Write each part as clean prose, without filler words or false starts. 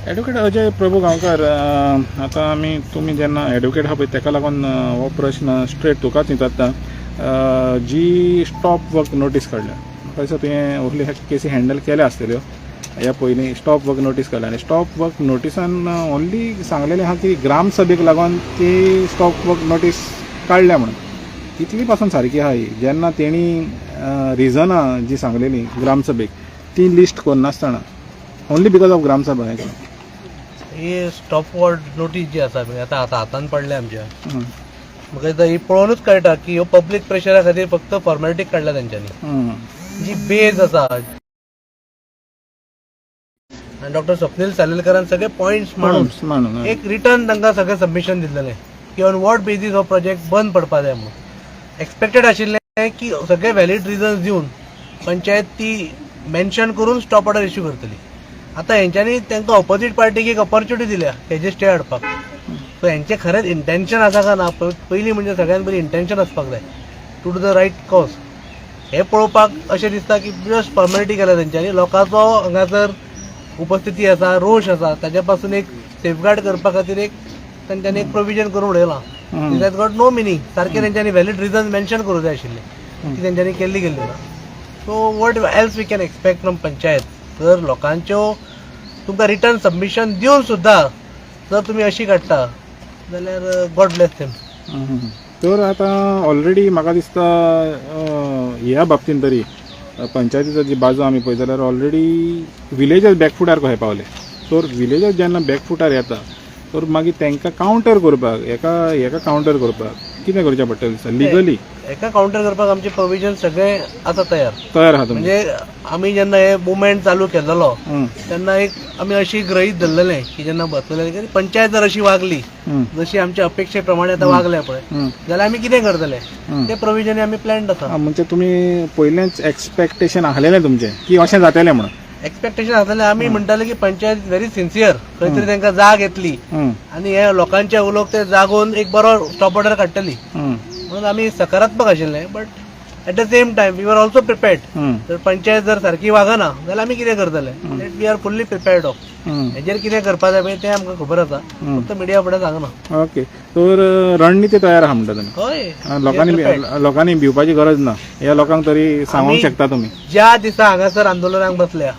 Advocate Ajay प्रभू गांवकर, आता तुम्ही जेन्ना एडवोकेट आहा पळय तेका लागून हो प्रश्न स्ट्रेट तुकाच विचारता. जी स्टॉप वर्क नोटीस काडल्या, म्हाका दिसता तुवें असले केसी हँडल केल्या आसतल्यो ह्या पयलीं. स्टॉप वर्क नोटीस काडल्या आनी स्टॉप वर्क नोटिसान ओन्ली सांगलेलें आहा की ग्रामसभेक लागून ती स्टॉप वर्क नोटीस काडल्या म्हणून. इतली पासून सारकी आहा ही. जेन्ना तेणी रिजनां जी सांगलेलीं ग्रामसभेक ती लिस्ट करनासतना ओन्ली बिकॉज ऑफ ग्रामसभा ही स्टॉप वर्ड नोटीस जी आसा पळय आतां हातान पडल्या आमच्या, म्हाका दिसता ही पळोवनूच कळटा की ह्यो पब्लीक प्रेशरा खातीर फक्त फॉर्मेलिटीक काडल्या तेंच्यांनी. जी बेज आसा आनी डॉक्टर स्वप्नील सालेलकरान सगळे पॉयंट्स मांडून एक रिटर्न तांकां सगळें सबमिशन दिल्लें की ऑन वॉट बेजीस हो प्रोजेक्ट बंद पडपा जाय म्हणून. एक्सपेक्टेड आशिल्लें की सगळे व्हॅलीड रिजन्स दिवन पंचायत ती मेन्शन करून स्टॉप ऑर्डर इश्यू करतली. आतां हेंच्यांनी तांकां ऑपोजीट पार्टीक एक ऑपॉर्च्युनिटी दिल्या हेजे स्टे हाडपाक. सो हेंचें खरेंच इंटेन्शन आसा काय ना, पयलीं म्हणजे सगळ्यांत पयलीं इंटेन्शन आसपाक जाय to do the right cause. हें पळोवपाक अशें दिसता की जस्ट फॉर्मेलिटी केल्या तेंच्यांनी. लोकांचो हांगासर उपस्थिती आसा, रोश आसा, ताच्या पासून एक सेफगार्ड करपा खातीर एक तेंच्यांनी एक प्रोविजन करून उडयलां. It has got no meaning. सारकें तेंच्यांनी व्हॅलीड रिजन्स मेन्शन करूं जाय आशिल्ले, ती तेंच्यांनी केल्ली ना. So what else we can expect from panchayat. जर लोकांच्यो तुमकां रिटर्न सबमिशन दिवन सुद्दां जर तुमी अशी काडटा जाल्यार गॉड ब्लेस देम. तर आतां ऑलरेडी म्हाका दिसता ह्या बाबतींत तरी पंचायतीचो जी बाजू आमी पळयत जाल्यार ऑलरेडी विलेजस बॅकफुटार कशें पावले. तर विलेजस जेन्ना बॅकफुटार येता तर मागीर तांकां कावंटर करपाक हेका कावंटर करपाक कितें करचें पडटलें दिसता लिगली? हेका कावंटर करपाक आमचे प्रोविजन सगळे आतां तयार आहा. म्हणजे आमी जेन्ना हे मुवमेंट चालू केलेलो तेन्ना एक आमी अशी गृहीत धरलेलें की जेन्ना बसलेले की पंचायत जर अशी वागली जशी आमच्या अपेक्षे प्रमाणे आतां वागल्या पळय जाल्यार आमी कितें करतले ते प्रोविजन आमी प्लॅन्ड आसा. म्हणजे तुमी पयलेंच एक्सपेक्टेशन आसलेलें तुमचें की अशें जातलें म्हणून? एक्सपेक्टेशन आसलेलें. आमी म्हणटाले की पंचायत व्हेरी सिन्सियर, खंय तरी तांकां जाग येतली आनी हे लोकांचे उलोवक ते जागोवन एक बरो स्टॉप ऑर्डर काडटली म्हणून आमी सकारात्मक आशिल्ले. But at the same time we are also prepared. जर पंचायत जर सारकी वागना जाल्यार आमी कितें करतले? We are fully prepared of. हेजेर कितें करपा जाय पळय तें आमकां खबर आसा, फक्त मिडिया फुडें सांगना. ओके. तर रणनीती तयार आहा म्हणटा तुमी? हय. लोकांनी भिवपाची गरज ना. ह्या लोकांक तरी सांगूंक शकता तुमी? ज्या दिसा हांगासर आंदोलनाक बसल्या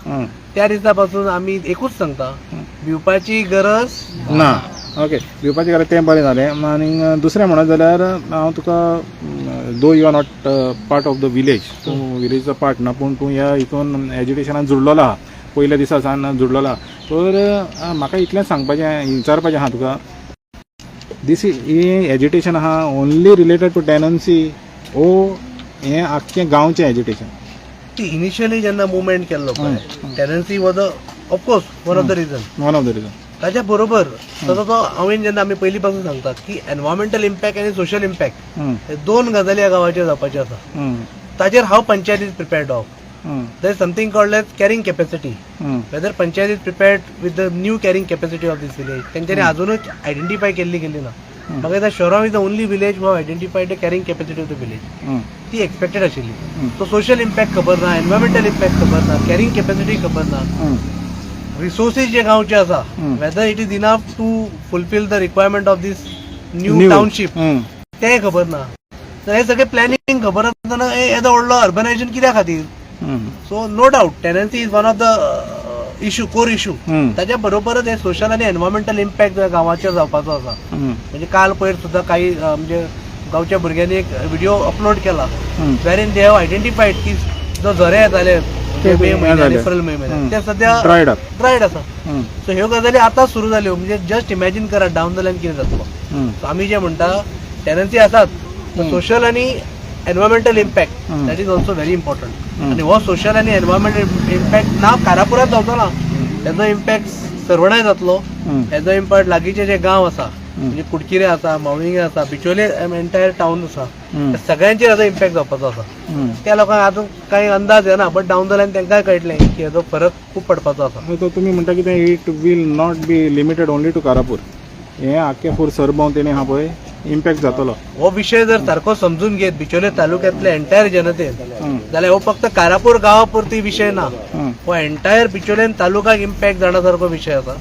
त्या दिसा पासून आमी एकूच सांगता, भिवपाची गरज ना. ओके, भिवपाची गरज तें बरें जालें. आनी दुसरें म्हणत जाल्यार हांव तुका do you are not part of the village, तूं विलेजचो पार्ट ना, पूण तूं ह्या हितून एज्युकेशनान जुडलेलो आहा, पयल्या दिसा सावन जुडलेलो आहा. तर म्हाका इतलेंच सांगपाचें विचारपाचें आहा तुका, दीस ही एज्युकेशन आहा ओन्ली रिलेटेड टू टेनन्सी ओ हें आख्खें गांवचें एज्युकेशन? इनिशियली जेन्ना मुवमेंट केल्लो tenancy was of course one of the reason. ताच्या बरोबर हांवें जेन्ना आमी पयलीं पासून सांगतात की एनवायरमेंटल इम्पॅक्ट आनी सोशल इम्पॅक्ट हे दोन गजाली ह्या गांवाच्यो जावपाच्यो आसा. ताचेर हाव panchayat is prepared of. There is something called as carrying capacity. Whether panchayat is prepared with the new carrying capacity of this village. तेंच्यांनी अजूनय आयडेंटिफाय गेली ना. म्हाका दिसता Shoram is the only village who have identified the carrying capacity of the village. ती expected आशिल्ली. So social impact खबर ना, एनवायरमेंटल इम्पॅक्ट खबर ना, कॅरिंग कॅपॅसिटी खबर ना, रिसोर्सीस जे गांवचे आसा whether it is enough to fulfil the requirement of this new township ते खबर ना. तर हे सगळे प्लॅनिंग खबर आसतना येदो व्हडलो अर्बनायझेशन कित्या खातीर? So no doubt tenancy is one of the issue, core issue. ताच्या बरोबरच हे सोशल आनी एनवायरमेंटल इम्पॅक्ट जो गांवाचेर जावपाचो आसा. म्हणजे काल पयर सुद्दां काही म्हणजे गांवच्या भुरग्यांनी एक व्हिडिओ अपलोड केला वेरीन दे हॅव आयडेंटिफायड की जो झरे येताले मे म्हयन्यात, एप्रिल मे म्हयन्यात, ते सध्या ड्रायड आसा. सो ह्यो गजाली आतां सुरू जाल्यो. म्हणजे जस्ट इमॅजिन करा डावन द लायन कितें जातलो. आमी जे म्हणटा टेनन्सी आसात, सोशल आनी environmental impact that is also very important. आनी हो सोशल आनी एनवायरमेंटल इम्पॅक्ट ना कारापुरात जावचो ना, हेजो इम्पॅक्ट सरवणाय जातलो. हेजो इम्पॅक्ट लागींचे जे गांव आसा म्हणजे कुडचिरे आसा, मावळिंगे आसा, बिचोले एंटायर टाउन आसा, सगळ्यांचेर हेजो इम्पॅक्ट जावपाचो आसा. त्या लोकांक अजून काही अंदाज येना, बट डावन द लायन तांकांय कळटलें की हेजो फरक खूब पडपाचो आसा. तो तुमी म्हणटा की it will not be limited only to Karapur. हें आख्खें फूर सरभोंवतणी आहा पळय इम्पॅक्ट जातलो हो विषय जर सारको समजून घेत बिचोले तालुक्यातल्या एंटायर जनतेन जाल्यार हो फक्त कारापूर गावापुरती विषय ना, हो एंटायर बिचोलेन तालुक्याक इम्पॅक्ट जाण्यासारखो विषय आसा.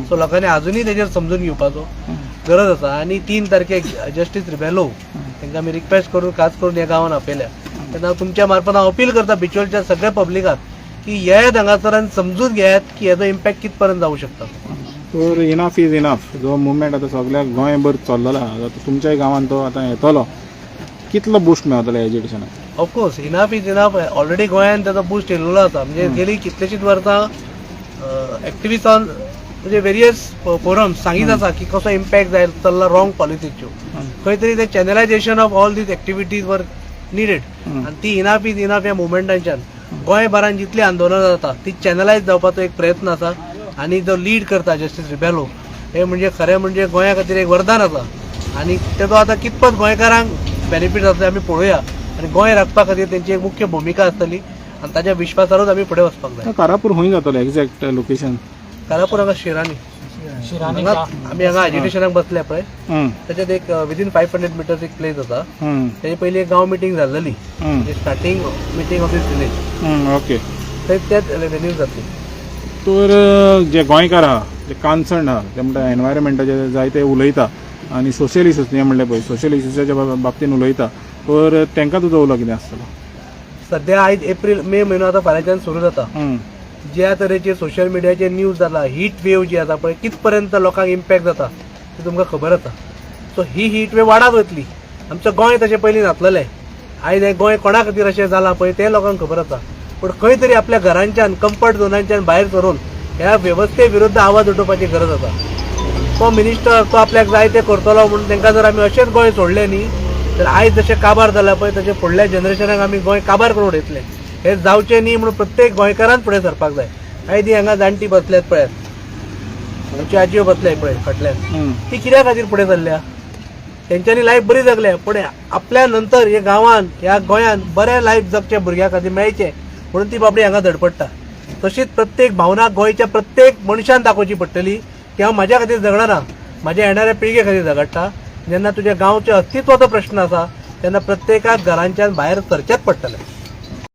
सो लोकांनी अजूनही तेजेर समजून घेवपाचो गरज आसा. आणि 3 तारखेक जस्टीस रिबेलो तांकां आमी रिक्वेस्ट करून खास करून ह्या गांवांत आपयल्या. तेन्ना तुमच्या मार्फत हांव अपील करता बिचोलच्या सगळ्या पब्लिकाक की येत हांगासरान समजून घेयात की हेजो इम्पॅक्ट कित पर्यंत जावं शकता. तर इनफ इज इनफ जो मुवमेंट आतां सगळ्या गोंयभर चल्लेलो आहा तुमच्याय गांवांत तो आतां येतलो कितलो बुस्ट मेळटलो एज्युकेशनाक? Of course enough is enough. Already गोंयांत त्याचा बूस्ट येयल्लो आसा. म्हणजे गेली कितलीशीच वर्सां एक्टिविस्टान म्हणजे वेरियस फोरम्स सांगीत आसा की कसो इम्पॅक्ट जाय चल्ला रॉंग पॉलिसीच्यो. खंय तरी ते चॅनलायझेशन ऑफ ऑल दीज एक्टिविटीज वर निडेड. आनी ती इनफ इज इनफ ह्या मुवमेंटाच्यान गोंयभरान जितली आंदोलनां जाता ती चॅनलायज जावपाचो एक प्रयत्न आसा. आणि जो लीड करता जस्टीस रिबेलो हे म्हणजे खरें म्हणजे गोंया खातीर एक वरदान आसा. आणि तेजो आतां कितपत गोंयकारांक बेनिफीट जातले आमी पळोवया. आणि गोंय राखपा खातीर तेंची एक मुख्य भुमिका आसतली आणि ताच्या विश्वासारूच आमी फुडें वचपाक जाय. कारापूर खंय जातलो एक्झॅक्ट लोकेशन? कारापूर हांगा शिरानी आमी हांगा एज्युकेशनाक बसल्या पळय त्याच्यात एक विदीन 500 मिटर्स एक प्लेस आसा. तेजे पयलीं एक गांव मिटींग जाल्ली starting meeting of this village. Okay. थंय त्याच वेन्यू जातली. तर जे गोंयकार आहा जे कॉन्सर्न आहा ते म्हणटा एनवायरमेंटाचे जायते उलयता आनी सोशल इश्यूज जे म्हणले पळय सोशल इश्यूजाच्या बाबतीन उलयता तर तांकां तुजो उलो कितें आसतलो? सध्या आयज एप्रील मे म्हयनो आतां फाल्यांच्यान सुरू जाता. ज्या तरेचे सोशल मिडियाचेर न्यूज जाला हीट वेव जी आसा पळय कित पर्यंत लोकांक इम्पॅक्ट जाता ते तुमकां खबर आसा. सो ही हीट वेव वाडत वतली. आमचें गोंय तशें पयलीं नासलेलें. आयज हें गोंय कोणा खातीर अशें जालां पळय तें लोकांक खबर आसा. पण खंय तरी आपल्या घरांच्यान कम्फर्ट झोनांच्यान भायर सरून ह्या वेवस्थे विरुद्ध आवाज उठोवपाची गरज आसा. तो मिनिस्टर तो आपल्याक जाय तें करतलो म्हणून तांकां जर आमी अशेंच गोंय सोडलें न्ही तर आयज जशें काबार जाला पळय तशें फुडल्या जनरेशनाक आमी गोंय काबार करून उडयतले. हे जावचें न्ही म्हणून प्रत्येक गोंयकारान फुडें सरपाक जाय. आयज ही हांगा जाणटी बसल्यात पळयात आमची आजयो बसल्याय पळय फाटल्यान ती कित्या खातीर फुडें सरल्या? तेंच्यांनी लायफ बरी जगल्या पण आपल्या नंतर ह्या गांवांत ह्या गोंयांत बरें लायफ जगचें भुरग्यां खातीर मेळचें म्हणून ती बाबडी हांगा धडपडटा. तशीच प्रत्येक भावना गोंयच्या प्रत्येक मनशान दाखोवची पडटली की हांव म्हाज्या खातीर झगडना म्हाज्या येणाऱ्या पिळगे खातीर झगडटा. जेन्ना तुज्या गांवच्या अस्तित्वाचो प्रश्न आसा तेन्ना प्रत्येकाक घरांच्यान भायर सरचेंच पडटलें.